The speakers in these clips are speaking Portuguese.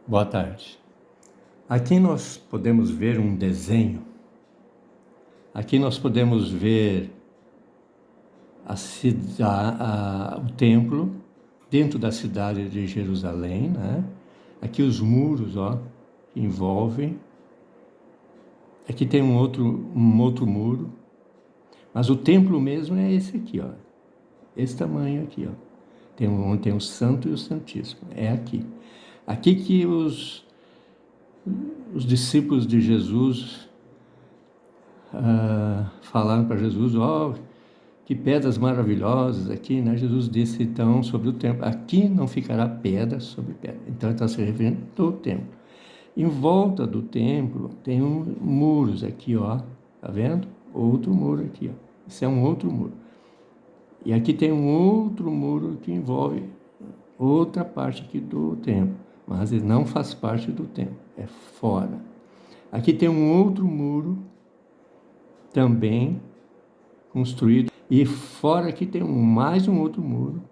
Boa tarde. Aqui nós podemos ver um desenho. Aqui nós podemos ver o templo dentro da cidade de Jerusalém, né? Aqui os muros, ó, que envolvem. Aqui tem um outro muro, mas o templo mesmo é esse aqui, ó. Esse tamanho aqui, ó. Onde tem o Santo e o Santíssimo. É aqui. Aqui que os discípulos de Jesus falaram para Jesus, ó, que pedras maravilhosas aqui, né? Jesus disse então sobre o templo, aqui não ficará pedra sobre pedra. Então ele está se referindo ao templo. Em volta do templo tem muros aqui, ó, tá vendo? Outro muro aqui, ó. Isso é um outro muro. E aqui tem um outro muro que envolve outra parte aqui do templo, mas ele não faz parte do templo, é fora. Aqui tem um outro muro também construído, e fora aqui tem mais um outro muro,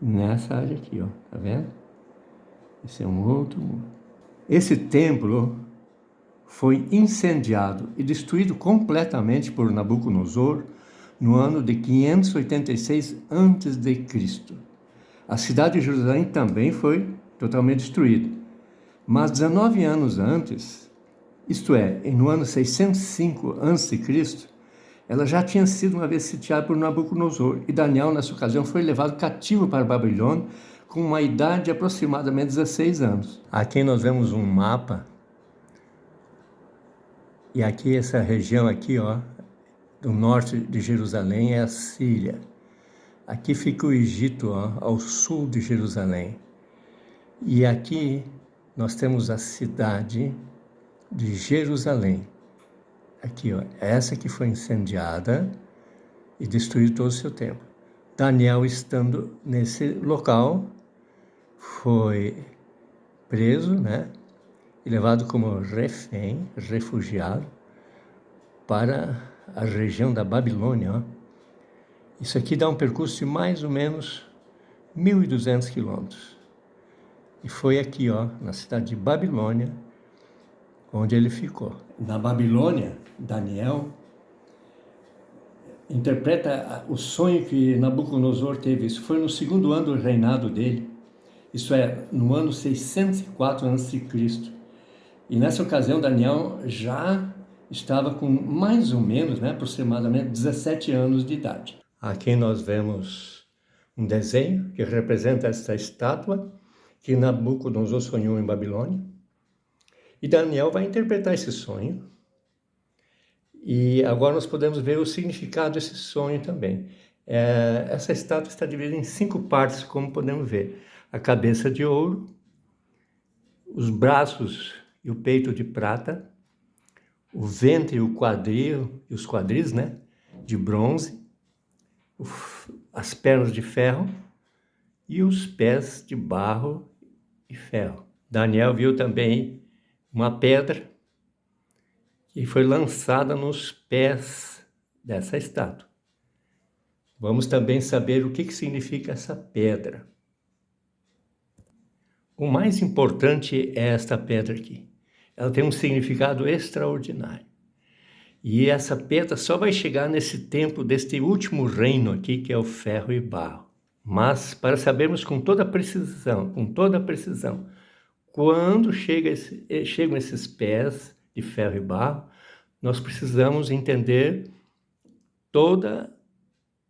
nessa área aqui, ó, tá vendo? Esse é um outro muro. Esse templo foi incendiado e destruído completamente por Nabucodonosor no ano de 586 a.C. A cidade de Jerusalém também foi totalmente destruída. Mas 19 anos antes, isto é, no ano 605 a.C., ela já tinha sido uma vez sitiada por Nabucodonosor, e Daniel, nessa ocasião, foi levado cativo para a Babilônia com uma idade de aproximadamente 16 anos. Aqui nós vemos um mapa, e aqui essa região aqui, ó, do norte de Jerusalém é a Síria. Aqui fica o Egito, ó, ao sul de Jerusalém. E aqui nós temos a cidade de Jerusalém. Aqui, ó, essa que foi incendiada e destruiu todo o seu templo. Daniel, estando nesse local, foi preso, né, e levado como refém, refugiado, para a região da Babilônia. Ó. Isso aqui dá um percurso de mais ou menos 1.200 quilômetros. E foi aqui, ó, na cidade de Babilônia, onde ele ficou. Na Babilônia, Daniel interpreta o sonho que Nabucodonosor teve. Isso foi no segundo ano do reinado dele. Isso é, no ano 604 a.C. E nessa ocasião, Daniel já estava com mais ou menos, né, aproximadamente 17 anos de idade. Aqui nós vemos um desenho que representa esta estátua que Nabucodonosor sonhou em Babilônia. E Daniel vai interpretar esse sonho. E agora nós podemos ver o significado desse sonho também. Essa estátua está dividida em 5 partes, como podemos ver. A cabeça de ouro, os braços e o peito de prata, o ventre e o quadril, e os quadris, né, de bronze, as pernas de ferro e os pés de barro e ferro. Daniel viu também uma pedra que foi lançada nos pés dessa estátua. Vamos também saber o que significa essa pedra. O mais importante é esta pedra aqui. Ela tem um significado extraordinário. E essa pedra só vai chegar nesse tempo deste último reino aqui, que é o ferro e barro. Mas para sabermos com toda precisão, quando chegam esses pés de ferro e barro, nós precisamos entender toda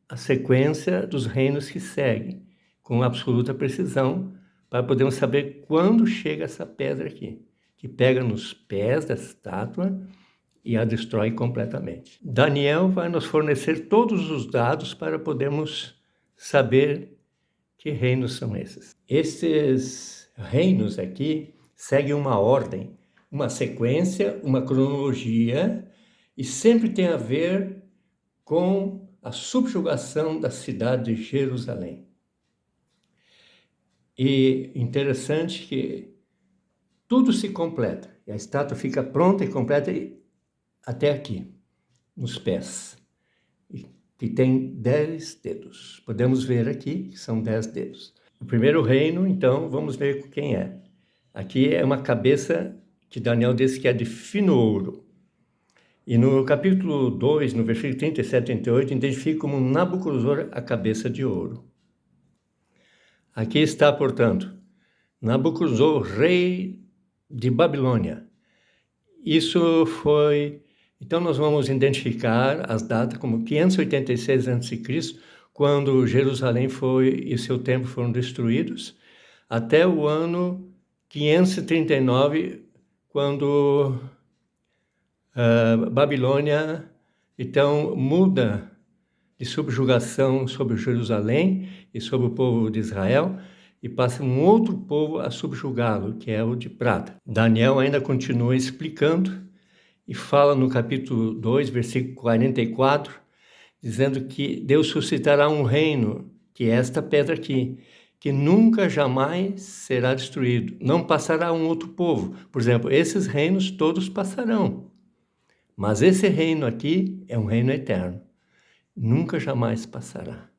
a sequência dos reinos que seguem, com absoluta precisão, para podermos saber quando chega essa pedra aqui, que pega nos pés da estátua e a destrói completamente. Daniel vai nos fornecer todos os dados para podermos saber que reinos são esses. Esses reinos aqui seguem uma ordem, uma sequência, uma cronologia, e sempre tem a ver com a subjugação da cidade de Jerusalém. E interessante que tudo se completa, e a estátua fica pronta e completa até aqui, nos pés, que tem 10 dedos. Podemos ver aqui que são 10 dedos. O primeiro reino, então, vamos ver quem é. Aqui é uma cabeça que Daniel disse que é de fino ouro. E no capítulo 2, no versículo 37 e 38, identifica como Nabucodonosor a cabeça de ouro. Aqui está, portanto, Nabucodonosor, rei de Babilônia. Isso foi... Então nós vamos identificar as datas como 586 a.C., quando Jerusalém e seu templo foram destruídos, até o ano 539, quando Babilônia, então, muda de subjugação sobre Jerusalém e sobre o povo de Israel, e passa um outro povo a subjugá-lo, que é o de prata. Daniel ainda continua explicando e fala no capítulo 2, versículo 44, dizendo que Deus suscitará um reino, que é esta pedra aqui, que nunca jamais será destruído. Não passará um outro povo. Por exemplo, esses reinos todos passarão. Mas esse reino aqui é um reino eterno. Nunca jamais passará.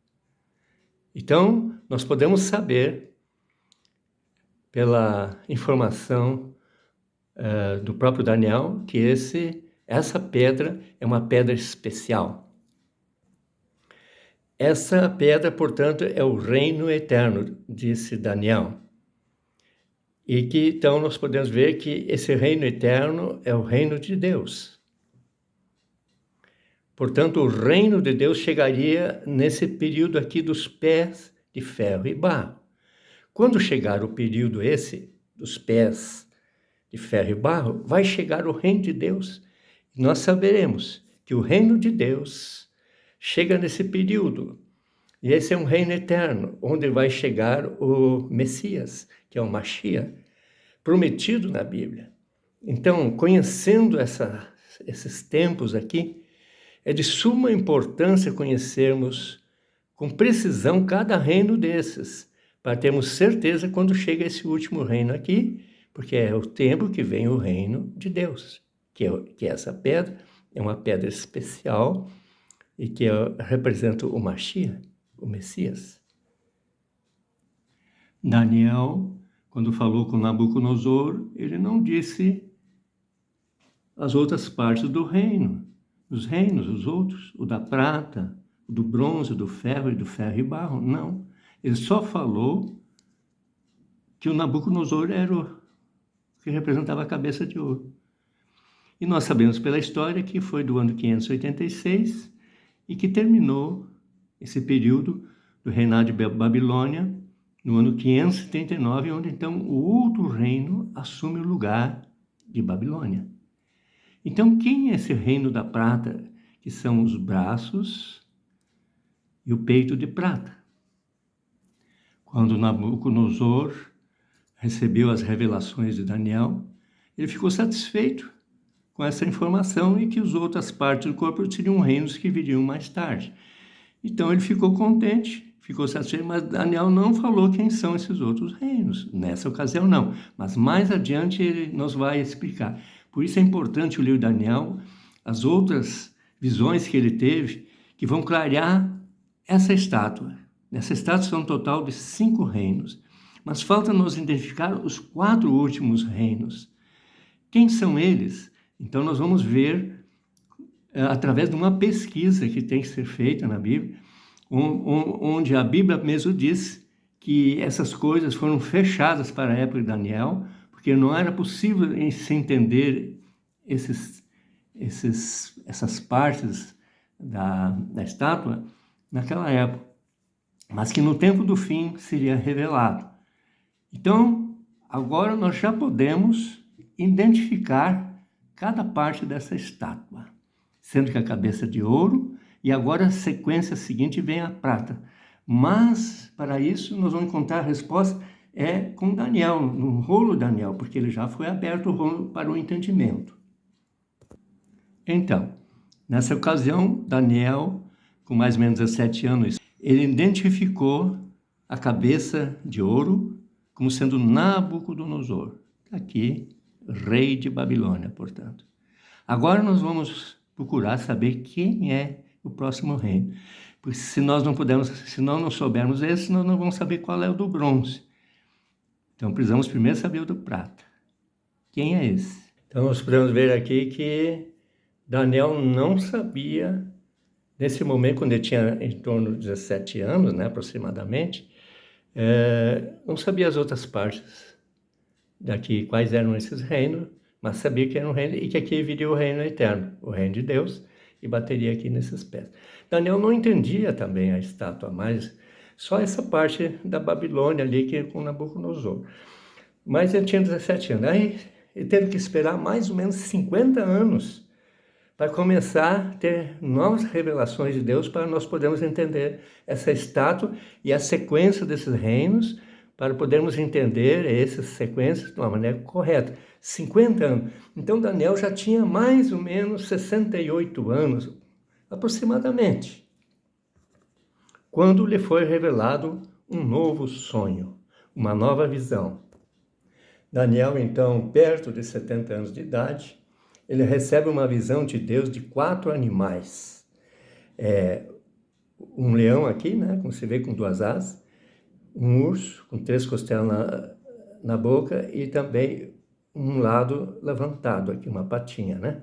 Então, nós podemos saber, pela informação do próprio Daniel, que essa pedra é uma pedra especial. Essa pedra, portanto, é o reino eterno, disse Daniel. E que, então, nós podemos ver que esse reino eterno é o reino de Deus. Portanto, o reino de Deus chegaria nesse período aqui dos pés de ferro e barro. Quando chegar o período esse dos pés de ferro e barro, vai chegar o reino de Deus. E nós saberemos que o reino de Deus chega nesse período. E esse é um reino eterno, onde vai chegar o Messias, que é o Mashiach, prometido na Bíblia. Então, conhecendo esses tempos aqui, é de suma importância conhecermos com precisão cada reino desses, para termos certeza quando chega esse último reino aqui, porque é o tempo que vem o reino de Deus, que essa pedra é uma pedra especial e que representa o Mashiach, o Messias. Daniel, quando falou com Nabucodonosor, ele não disse as outras partes do reino. Os reinos, os outros, o da prata, o do bronze, do ferro e barro, não. Ele só falou que o Nabucodonosor era o que representava a cabeça de ouro. E nós sabemos pela história que foi do ano 586 e que terminou esse período do reinado de Babilônia no ano 539, onde então o outro reino assume o lugar de Babilônia. Então, quem é esse reino da prata, que são os braços e o peito de prata? Quando Nabucodonosor recebeu as revelações de Daniel, ele ficou satisfeito com essa informação e que as outras partes do corpo seriam reinos que viriam mais tarde. Então, ele ficou contente, ficou satisfeito, mas Daniel não falou quem são esses outros reinos. Nessa ocasião, não. Mas mais adiante ele nos vai explicar. Por isso é importante o livro de Daniel, as outras visões que ele teve, que vão clarear essa estátua. Nessa estátua são um total de 5 reinos. Mas falta nos identificar os 4 últimos reinos. Quem são eles? Então nós vamos ver, através de uma pesquisa que tem que ser feita na Bíblia, onde a Bíblia mesmo diz que essas coisas foram fechadas para a época de Daniel, porque não era possível se entender essas partes da estátua naquela época, mas que no tempo do fim seria revelado. Então, agora nós já podemos identificar cada parte dessa estátua, sendo que a cabeça de ouro, e agora a sequência seguinte vem a prata. Mas, para isso, nós vamos encontrar a resposta com Daniel, no rolo de Daniel, porque ele já foi aberto o rolo para o entendimento. Então, nessa ocasião, Daniel, com mais ou menos 17 anos, ele identificou a cabeça de ouro como sendo Nabucodonosor, aqui, rei de Babilônia, portanto. Agora nós vamos procurar saber quem é o próximo reino, porque se nós não soubermos esse, nós não vamos saber qual é o do bronze. Então precisamos primeiro saber o do prata. Quem é esse? Então nós podemos ver aqui que Daniel não sabia, nesse momento, quando ele tinha em torno de 17 anos, né, aproximadamente, não sabia as outras partes daqui, quais eram esses reinos, mas sabia que era um reino e que aqui viria o reino eterno, o reino de Deus, e bateria aqui nesses pés. Daniel não entendia também a estátua, mas só essa parte da Babilônia ali, que é com Nabucodonosor. Mas ele tinha 17 anos, aí ele teve que esperar mais ou menos 50 anos para começar a ter novas revelações de Deus, para nós podermos entender essa estátua e a sequência desses reinos, para podermos entender essas sequências de uma maneira correta. 50 anos. Então Daniel já tinha mais ou menos 68 anos, aproximadamente, quando lhe foi revelado um novo sonho, uma nova visão. Daniel, então, perto de 70 anos de idade, ele recebe uma visão de Deus de 4 animais. Um leão aqui, né, como você vê, com 2 asas, um urso com 3 costelas na boca e também um lado levantado, aqui uma patinha, né?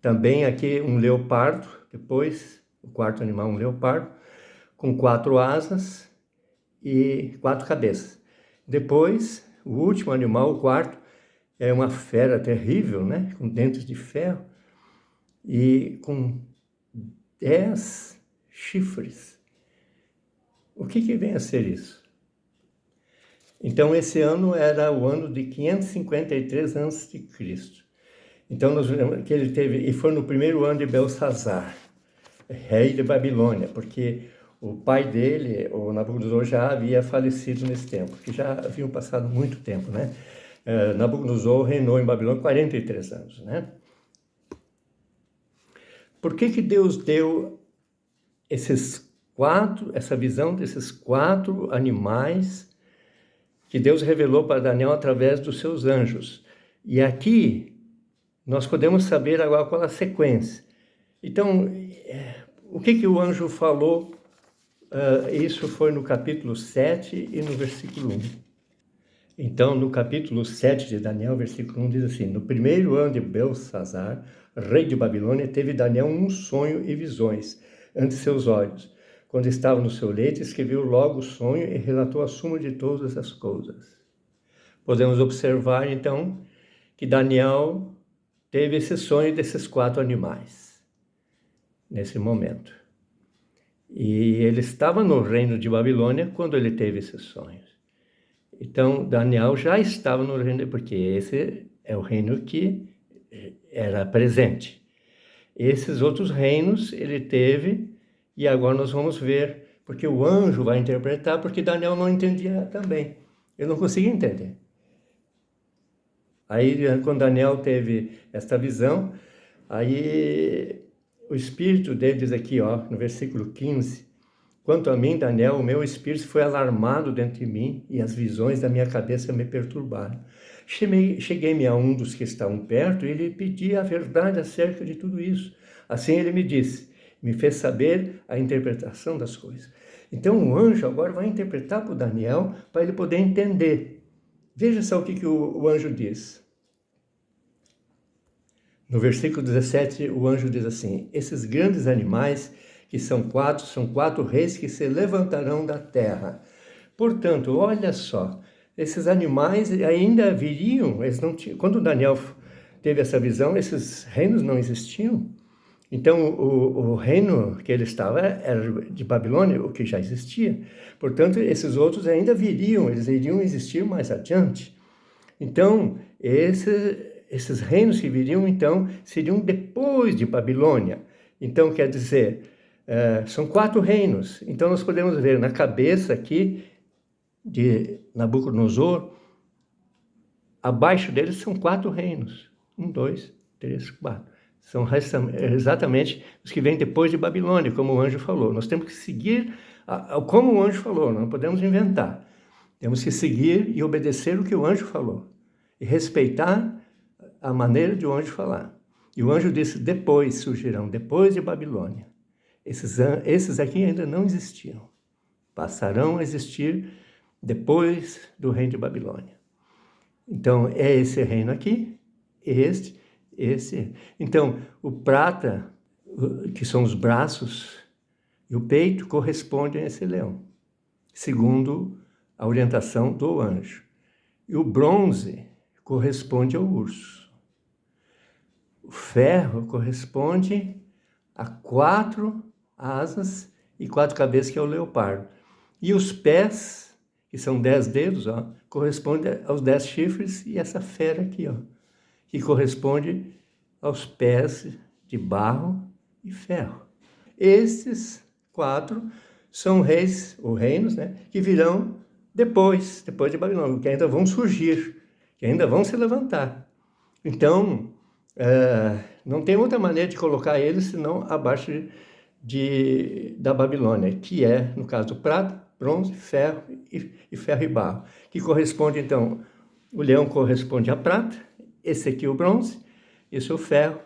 Também aqui um leopardo, depois o 4º animal, um leopardo, com 4 asas e 4 cabeças. Depois, o último animal, o 4º, é uma fera terrível, né? Com dentes de ferro e com 10 chifres. O que vem a ser isso? Então, esse ano era o ano de 553 a.C. Então, nós vemos que ele teve, e foi no primeiro ano de Belsazar, rei de Babilônia, porque o pai dele, o Nabucodonosor, já havia falecido nesse tempo, que já haviam passado muito tempo, né? Nabucodonosor reinou em Babilônia 43 anos, né? Por que Deus deu essa visão desses 4 animais que Deus revelou para Daniel através dos seus anjos? E aqui nós podemos saber agora qual a sequência. Então, o que o anjo falou? Isso foi no capítulo 7 e no versículo 1. Então, no capítulo 7 de Daniel, versículo 1, diz assim: No primeiro ano de Belsazar, rei de Babilônia, teve Daniel um sonho e visões ante seus olhos. Quando estava no seu leito, escreveu logo o sonho e relatou a suma de todas as coisas. Podemos observar, então, que Daniel teve esse sonho desses 4 animais, nesse momento. E ele estava no reino de Babilônia quando ele teve esses sonhos. Então, Daniel já estava no reino, porque esse é o reino que era presente. Esses outros reinos ele teve, e agora nós vamos ver, porque o anjo vai interpretar, porque Daniel não entendia também. Ele não conseguia entender. Aí, quando Daniel teve esta visão, aí o espírito dele diz aqui, ó, no versículo 15, quanto a mim, Daniel, o meu espírito foi alarmado dentro de mim e as visões da minha cabeça me perturbaram. Cheguei-me a um dos que estavam perto e ele pedia a verdade acerca de tudo isso. Assim ele me disse, me fez saber a interpretação das coisas. Então o anjo agora vai interpretar para o Daniel para ele poder entender. Veja só o que o anjo diz. No versículo 17, o anjo diz assim: esses grandes animais, que são 4 reis que se levantarão da terra. Portanto, olha só, esses animais ainda viriam, eles não tinham, quando Daniel teve essa visão, esses reinos não existiam. Então, o reino que ele estava era de Babilônia, o que já existia. Portanto, esses outros ainda viriam, eles iriam existir mais adiante. Então, esses reinos que viriam, então, seriam depois de Babilônia. Então, quer dizer, são 4 reinos. Então, nós podemos ver na cabeça aqui de Nabucodonosor, abaixo deles são 4 reinos. 1, 2, 3, 4. São exatamente os que vêm depois de Babilônia, como o anjo falou. Nós temos que seguir como o anjo falou, não podemos inventar. Temos que seguir e obedecer o que o anjo falou. E respeitar a maneira de o anjo falar. E o anjo disse, depois surgirão, depois de Babilônia. Esses aqui ainda não existiam. Passarão a existir depois do reino de Babilônia. Então, é esse reino aqui, esse. Então, o prata, que são os braços, e o peito correspondem a esse leão, segundo a orientação do anjo. E o bronze corresponde ao urso. O ferro corresponde a 4 asas e 4 cabeças, que é o leopardo. E os pés, que são 10 dedos, ó, correspondem aos 10 chifres, e essa fera aqui, ó, que corresponde aos pés de barro e ferro. Esses 4 são reis, ou reinos, né, que virão depois de Babilônia, que ainda vão surgir, que ainda vão se levantar. Então, não tem outra maneira de colocar eles senão abaixo da Babilônia, que é, no caso, prata, bronze, ferro e ferro e barro, que corresponde, então, o leão corresponde à prata, esse aqui é o bronze, esse é o ferro,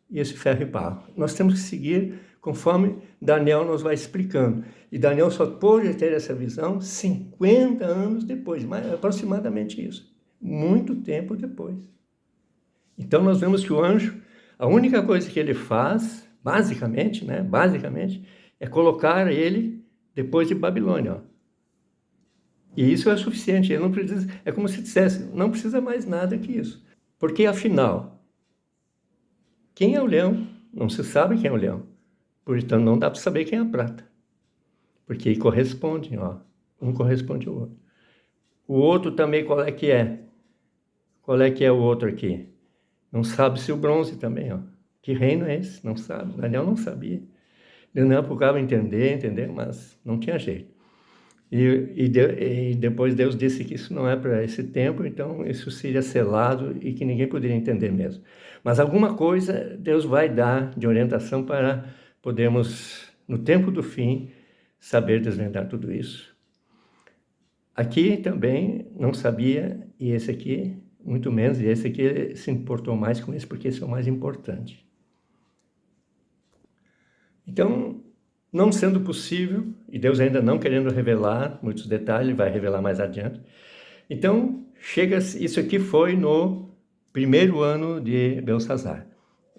e esse ferro e barro. Nós temos que seguir conforme Daniel nos vai explicando. E Daniel só pôde ter essa visão 50 anos depois, aproximadamente isso. Muito tempo depois. Então nós vemos que o anjo, a única coisa que ele faz, basicamente, é colocar ele depois de Babilônia. Ó. E isso é suficiente. Ele não precisa, é como se dissesse, não precisa mais nada que isso. Porque afinal, quem é o leão? Não se sabe quem é o leão. Portanto, não dá para saber quem é a prata. Porque correspondem, ó. Um corresponde ao outro. O outro também, qual é que é? Qual é que é o outro aqui? Não sabe se o bronze também, ó. Que reino é esse? Não sabe. Daniel não sabia. Daniel procurava entender, mas não tinha jeito. E depois Deus disse que isso não é para esse tempo, então isso seria selado e que ninguém poderia entender mesmo. Mas alguma coisa Deus vai dar de orientação para podermos, no tempo do fim, saber desvendar tudo isso. Aqui também não sabia, e esse aqui, muito menos, e esse aqui se importou mais com isso, porque esse é o mais importante. Então, não sendo possível, e Deus ainda não querendo revelar muitos detalhes, vai revelar mais adiante. Então, isso aqui foi no primeiro ano de Belsassar.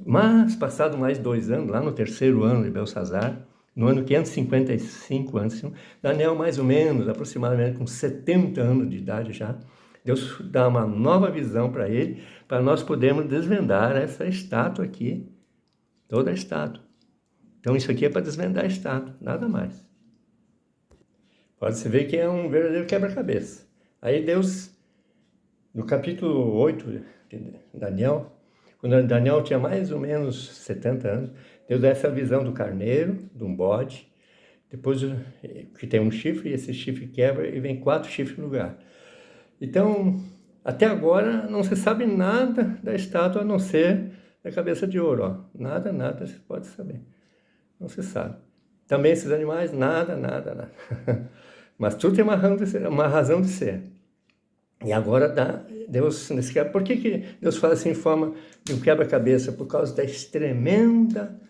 Mas, passado mais 2 anos, lá no terceiro ano de Belsassar, no ano 555 a.C., Daniel, mais ou menos, aproximadamente com 70 anos de idade já, Deus dá uma nova visão para ele, para nós podermos desvendar essa estátua aqui, toda a estátua. Então, isso aqui é para desvendar a estátua, nada mais. Pode-se ver que é um verdadeiro quebra-cabeça. Aí Deus, no capítulo 8 de Daniel, quando Daniel tinha mais ou menos 70 anos, Deus dá essa visão do carneiro, de um bode, depois que tem um chifre, e esse chifre quebra e vem 4 chifres no lugar. Então, até agora, não se sabe nada da estátua, a não ser da cabeça de ouro. Ó. Nada se pode saber. Não se sabe. Também esses animais, nada. Mas tudo tem uma razão de ser. E agora Deus, nesse caso, por que Deus fala assim em forma de um quebra-cabeça? Por causa da tremenda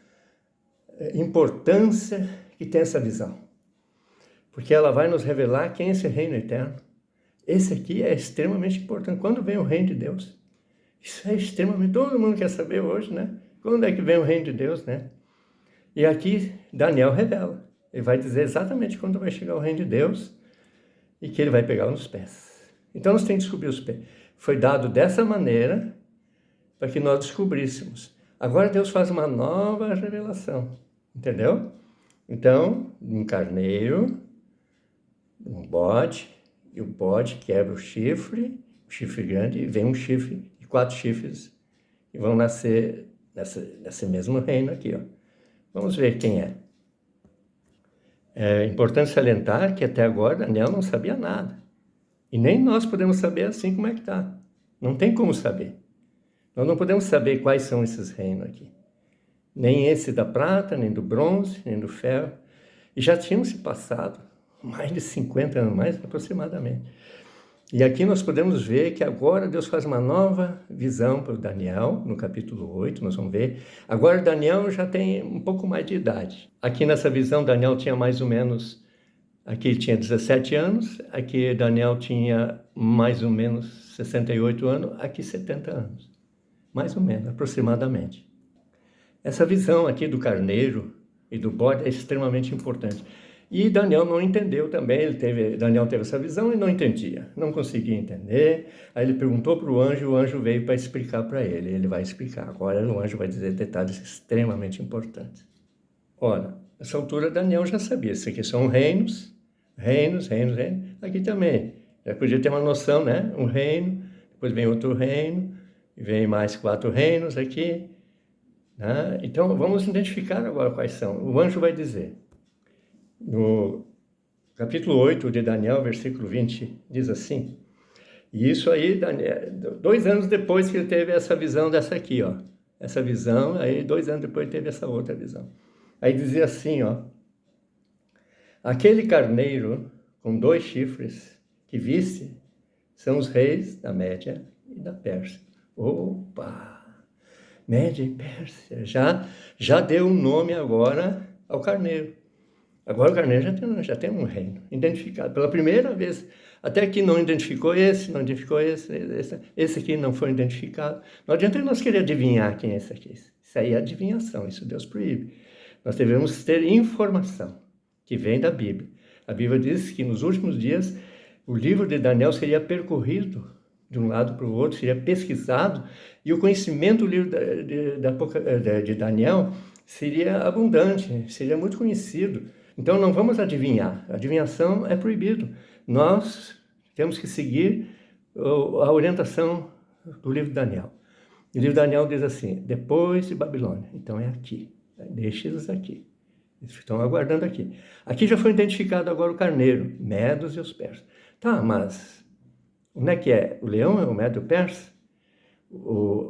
importância que tem essa visão. Porque ela vai nos revelar quem é esse reino eterno. Esse aqui é extremamente importante. Quando vem o reino de Deus? Isso é extremamente... Todo mundo quer saber hoje, né? Quando é que vem o reino de Deus, né? E aqui Daniel revela. Ele vai dizer exatamente quando vai chegar o reino de Deus e que ele vai pegar nos pés. Então nós temos que descobrir os pés. Foi dado dessa maneira para que nós descobríssemos. Agora Deus faz uma nova revelação. Entendeu? Então, um carneiro, um bode, e o bode quebra o chifre grande, e vem um chifre e 4 chifres e vão nascer nesse mesmo reino aqui, ó. Vamos ver quem é. É importante salientar que até agora Daniel não sabia nada. E nem nós podemos saber assim como é que está. Não tem como saber. Nós não podemos saber quais são esses reinos aqui. Nem esse da prata, nem do bronze, nem do ferro. E já tinham se passado mais de 50 anos, mais aproximadamente. E aqui nós podemos ver que agora Deus faz uma nova visão para o Daniel, no capítulo 8, nós vamos ver. Agora Daniel já tem um pouco mais de idade. Aqui nessa visão, Daniel tinha mais ou menos Aqui ele tinha 17 anos, aqui Daniel tinha mais ou menos 68 anos, aqui 70 anos. Mais ou menos, aproximadamente. Essa visão aqui do carneiro e do bode é extremamente importante. E Daniel não entendeu também, Daniel teve essa visão e não entendia, não conseguia entender. Aí ele perguntou para o anjo veio para explicar para ele vai explicar. Agora o anjo vai dizer detalhes extremamente importantes. Ora, nessa altura Daniel já sabia, isso aqui são reinos. Aqui também, já podia ter uma noção, né? Um reino, depois vem outro reino, e vem mais 4 reinos aqui. Né? Então, vamos identificar agora quais são. O anjo vai dizer, no capítulo 8 de Daniel, versículo 20, diz assim, e isso aí, Daniel, 2 anos depois que ele teve essa visão dessa aqui, ó, essa visão, aí 2 anos depois teve essa outra visão. Aí dizia assim, ó, aquele carneiro com 2 chifres que viste são os reis da Média e da Pérsia. Opa! Média e Pérsia. Já deu um nome agora ao carneiro. Agora o carneiro já tem um reino identificado. Pela primeira vez, até aqui não identificou esse, não identificou esse aqui não foi identificado. Não adianta nós querer adivinhar quem é esse aqui. Isso aí é adivinhação, isso Deus proíbe. Nós devemos ter informação que vem da Bíblia. A Bíblia diz que nos últimos dias o livro de Daniel seria percorrido de um lado para o outro, seria pesquisado, e o conhecimento do livro de Daniel seria abundante, seria muito conhecido. Então não vamos adivinhar, a adivinhação é proibido. Nós temos que seguir a orientação do livro de Daniel. O livro de Daniel diz assim, depois de Babilônia, então é aqui, deixe-os aqui. Eles estão aguardando aqui. Aqui já foi identificado agora o carneiro, Medos e os persas. Tá, mas onde é que é? O leão é o Medo persa?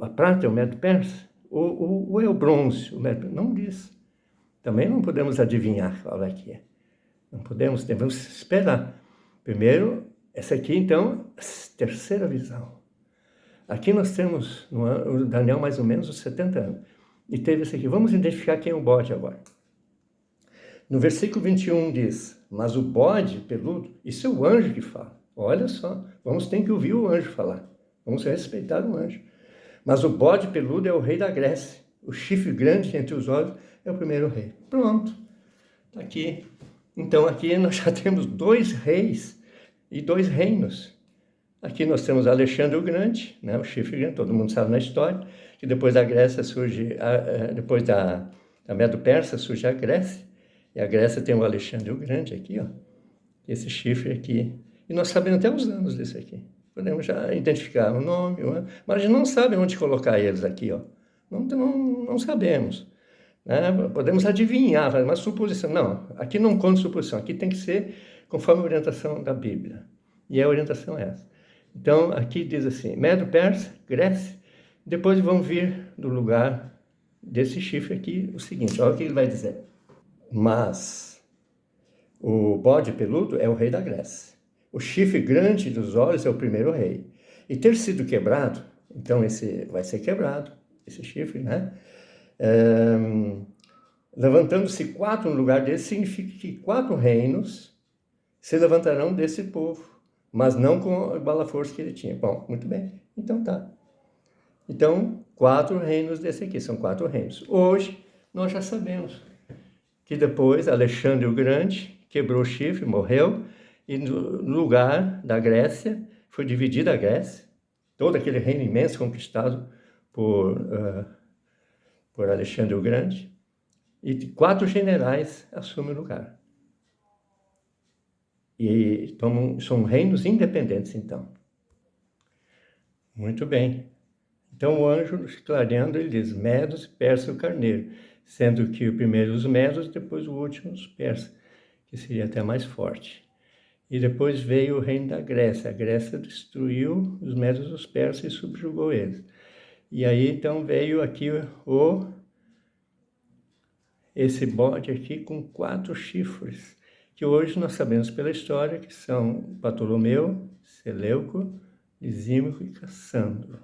A prata é o Medo persa? Ou é o bronze? O Medo... Não diz. Também não podemos adivinhar qual é que é. Não podemos, devemos esperar. Primeiro, essa aqui então, a terceira visão. Aqui nós temos no Daniel mais ou menos os 70 anos. E teve esse aqui. Vamos identificar quem é o bode agora. No versículo 21 diz, mas o bode peludo, isso é o anjo que fala. Olha só, ter que ouvir o anjo falar. Vamos respeitar o anjo. Mas o bode peludo é o rei da Grécia. O chifre grande entre os olhos é o primeiro rei. Pronto. Está aqui. Então aqui nós já temos 2 reis e 2 reinos. Aqui nós temos Alexandre o Grande, né, o chifre grande, todo mundo sabe na história, que depois da Grécia surge, depois da Medo-Persa surge a Grécia. E a Grécia tem o Alexandre o Grande aqui, ó. Esse chifre aqui. E nós sabemos até os anos desse aqui. Podemos já identificar o nome, o ano, mas a gente não sabe onde colocar eles aqui, ó. Não sabemos. Né? Podemos adivinhar, fazer uma suposição. Não, aqui não conta suposição. Aqui tem que ser conforme a orientação da Bíblia. E a orientação é essa. Então, aqui diz assim, Medo-Persa, Grécia. Depois vão vir do lugar desse chifre aqui o seguinte, olha o que ele vai dizer. Mas o bode peludo é o rei da Grécia. O chifre grande dos olhos é o primeiro rei. E ter sido quebrado, então esse vai ser quebrado, esse chifre, né? Levantando-se 4 no lugar desse, significa que 4 reinos se levantarão desse povo, mas não com igual a força que ele tinha. Bom, muito bem, então tá. Então, 4 reinos desse aqui, são 4 reinos. Hoje, nós já sabemos que depois Alexandre o Grande quebrou o chifre, morreu, e no lugar da Grécia, foi dividida a Grécia, todo aquele reino imenso conquistado por Alexandre o Grande, e 4 generais assumem o lugar. E são reinos independentes, então. Muito bem. Então o anjo, clareando, ele diz, Medos, Persa e o carneiro, sendo que o primeiro os Medos, depois o último os persas, que seria até mais forte. E depois veio o reino da Grécia. A Grécia destruiu os Medos e os persas e subjugou eles. E aí então veio aqui esse bode aqui com 4 chifres, que hoje nós sabemos pela história que são Ptolomeu, Seleuco, Lisímaco e Cassandro.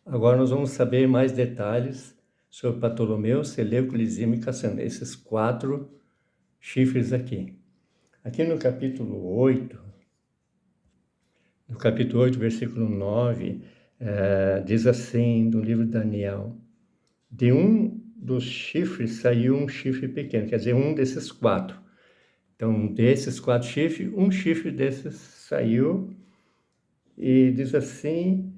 Agora nós vamos saber mais detalhes sobre Ptolomeu, Seleuco, Lisímaco e Cassandro, esses 4 chifres aqui. Aqui no capítulo 8, versículo 9, diz assim, do livro de Daniel: de um dos chifres saiu um chifre pequeno, quer dizer, um desses 4. Então, desses 4 chifres, um chifre desses saiu, e diz assim,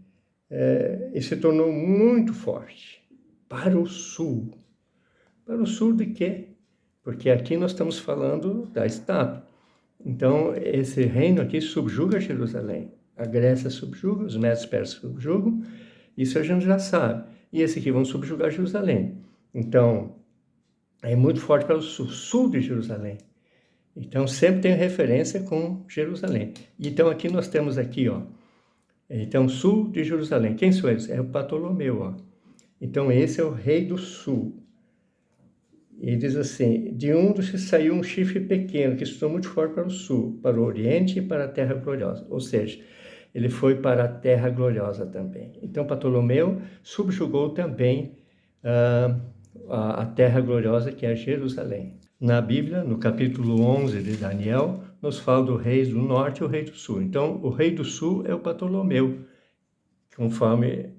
e se tornou muito forte para o sul. Para o sul de quê? Porque aqui nós estamos falando da estátua. Então, esse reino aqui subjuga Jerusalém. A Grécia subjuga, os médios persas subjugam, isso a gente já sabe. E esse aqui vão subjugar Jerusalém. Então, é muito forte para o sul de Jerusalém. Então, sempre tem referência com Jerusalém. Então, aqui nós temos aqui, ó. Então, sul de Jerusalém. Quem são eles? É o Ptolomeu, ó. Então, esse é o rei do sul. E diz assim, de um dos que saiu um chifre pequeno, que estou muito forte para o sul, para o oriente e para a terra gloriosa. Ou seja, ele foi para a terra gloriosa também. Então, Ptolomeu subjugou também a terra gloriosa, que é Jerusalém. Na Bíblia, no capítulo 11 de Daniel, nos fala do rei do norte e o rei do sul. Então, o rei do sul é o Ptolomeu, conforme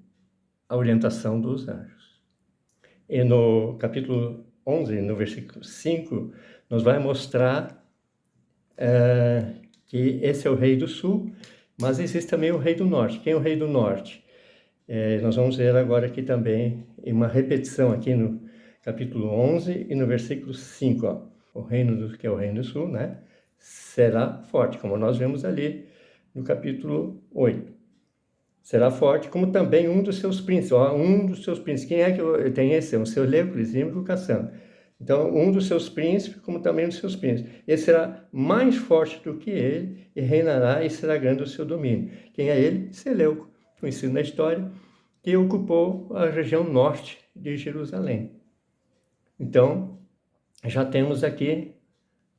a orientação dos anjos. E no capítulo 11, no versículo 5, nos vai mostrar que esse é o rei do sul, mas existe também o rei do norte. Quem é o rei do norte? Nós vamos ver agora aqui também, uma repetição aqui no capítulo 11 e no versículo 5. Ó. O reino que é o reino do sul, né? Será forte, como nós vemos ali no capítulo 8. Será forte, como também um dos seus príncipes. Ó, um dos seus príncipes. Quem é que tem esse? O seu Leucrisimo e Cassandra. Então, um dos seus príncipes, como também um dos seus príncipes. Ele será mais forte do que ele e reinará e será grande o seu domínio. Quem é ele? Seleuco, conhecido na história, que ocupou a região norte de Jerusalém. Então, já temos aqui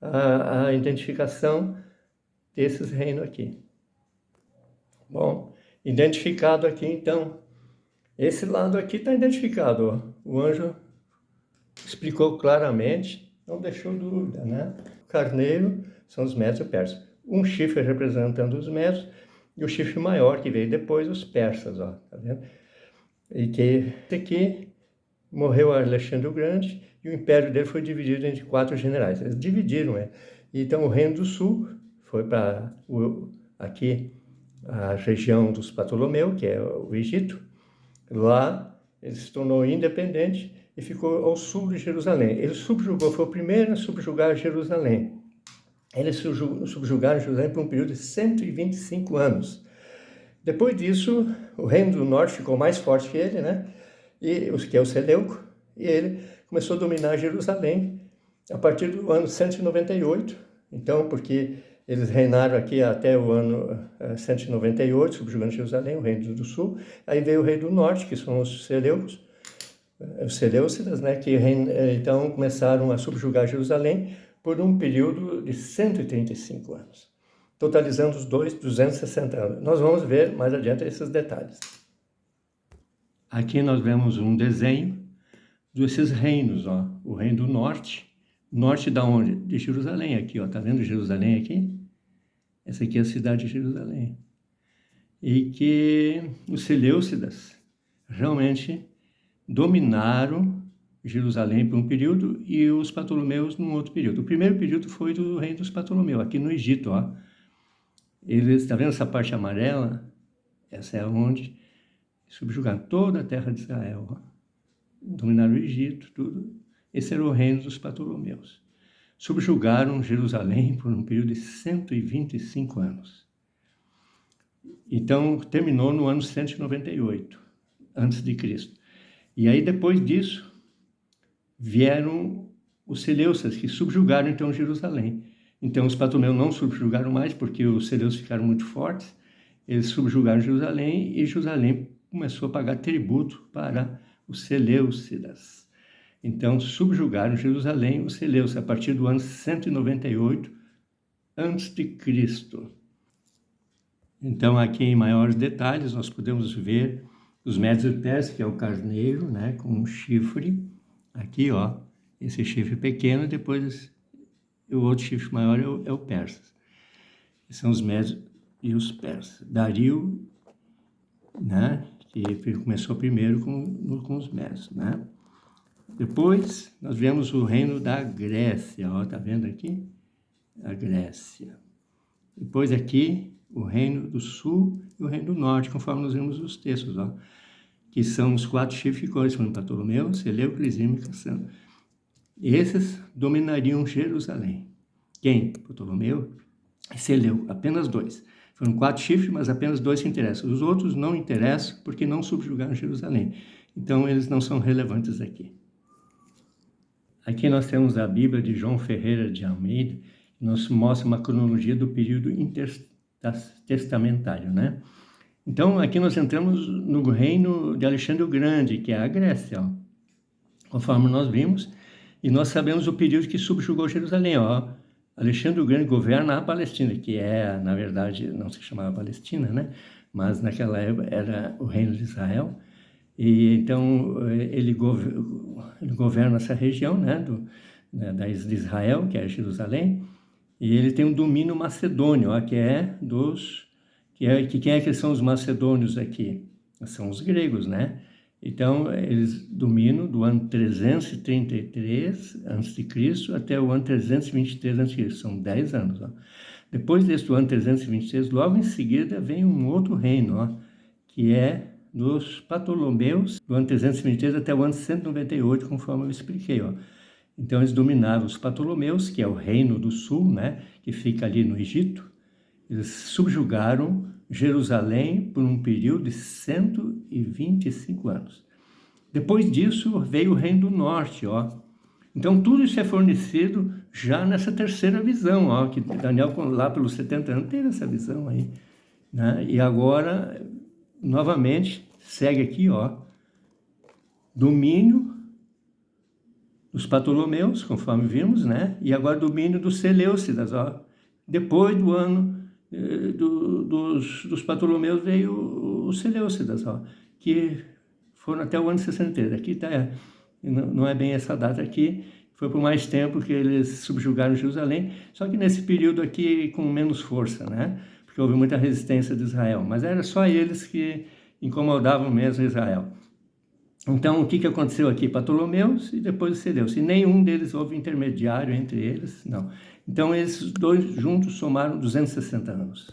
a identificação desses reinos aqui. Bom, identificado aqui, então, esse lado aqui está identificado, ó. O anjo explicou claramente, não deixou dúvida, né? O carneiro são os médios persas. Um chifre representando os médios e o chifre maior que veio depois, os persas, ó, tá vendo? E que aqui morreu Alexandre o Grande e o império dele foi dividido entre 4 generais. Eles dividiram, Então o reino do sul foi para aqui a região dos Ptolomeu, que é o Egito. Lá ele se tornou independente e ficou ao sul de Jerusalém. Ele subjugou, foi o primeiro a subjugar Jerusalém. Eles subjugaram Jerusalém por um período de 125 anos. Depois disso, o reino do norte ficou mais forte que ele, né? Que é o Seleuco, e ele começou a dominar Jerusalém a partir do ano 198. Então, porque eles reinaram aqui até o ano 198, subjugando Jerusalém, o reino do sul. Aí veio o rei do norte, que são os Seleucos, os Seleucidas, né, que então começaram a subjugar Jerusalém por um período de 135 anos, totalizando os 260 anos. Nós vamos ver mais adiante esses detalhes. Aqui nós vemos um desenho desses reinos, ó. O reino do norte. Norte da onde? De Jerusalém, aqui, ó. Tá vendo Jerusalém aqui? Essa aqui é a cidade de Jerusalém. E que os Seleucidas realmente dominaram Jerusalém por um período e os Ptolomeus num outro período. O primeiro período foi do reino dos Ptolomeus, aqui no Egito, ó. Eles, tá vendo essa parte amarela? Essa é onde subjugaram toda a terra de Israel, ó. Dominaram o Egito, tudo. Esse era o reino dos Ptolomeus. Subjugaram Jerusalém por um período de 125 anos. Então, terminou no ano 198, antes de Cristo. E aí, depois disso, vieram os Seleucidas, que subjugaram, então, Jerusalém. Então, os Ptolomeus não subjugaram mais, porque os Seleucidas ficaram muito fortes. Eles subjugaram Jerusalém e Jerusalém começou a pagar tributo para os Seleucidas. Então, subjugaram Jerusalém, os Seleucidas, a partir do ano 198 a.C. Então, aqui em maiores detalhes, nós podemos ver os médios persas, que é o carneiro, né, com um chifre, aqui, ó, esse chifre pequeno, depois e o outro chifre maior é o Persas. São os Médios e os persas. Dario, né, que começou primeiro com os Médios, né? Depois nós vemos o reino da Grécia, ó, tá vendo aqui? A Grécia. Depois aqui o reino do sul e o reino do norte, conforme nós vemos os textos, ó, que são os 4 chifres que correspondem a Ptolomeu, Seleuco, Crisímio e Cassandra. Esses dominariam Jerusalém. Quem? Ptolomeu e Seleuco, apenas 2. Foram 4 chifres, mas apenas 2 se interessam. Os outros não interessam porque não subjugaram Jerusalém. Então, eles não são relevantes aqui. Aqui nós temos a Bíblia de João Ferreira de Almeida, que nos mostra uma cronologia do período intertestamentário, né? Então, aqui nós entramos no reino de Alexandre o Grande, que é a Grécia, ó, conforme nós vimos, e nós sabemos o período que subjugou Jerusalém, ó. Alexandre o Grande governa a Palestina, que na verdade, não se chamava Palestina, né? Mas naquela época era o reino de Israel. E então ele governa essa região, né, de Israel, que é Jerusalém, e ele tem um domínio macedônio, ó, quem é que são os macedônios aqui? São os gregos, né? Então, eles dominam do ano 333 a.C. até o ano 323 a.C., são 10 anos. Ó. Depois desse do ano 323, logo em seguida, vem um outro reino, ó, que é dos Ptolomeus, do ano 323 até o ano 198, conforme eu expliquei. Ó. Então, eles dominaram os Ptolomeus, que é o reino do sul, né, que fica ali no Egito. Eles subjugaram Jerusalém por um período de 125 anos. Depois disso, veio o reino do norte, ó. Então, tudo isso é fornecido já nessa terceira visão, ó, que Daniel, lá pelos 70 anos, teve essa visão aí, né? E agora, novamente, segue aqui, ó, domínio dos Ptolomeus, conforme vimos, né? E agora domínio dos Seleucidas, ó. Depois do ano dos Ptolomeus veio os Seleucidas, ó, que foram até o ano 63. Aqui não é bem essa data aqui, foi por mais tempo que eles subjugaram Jerusalém, só que nesse período aqui com menos força, né? Porque houve muita resistência de Israel, mas era só eles que incomodavam mesmo Israel. Então, o que aconteceu aqui? Ptolomeus e depois os Seleucidas. E nenhum deles houve intermediário entre eles, não. Então, esses dois juntos somaram 260 anos.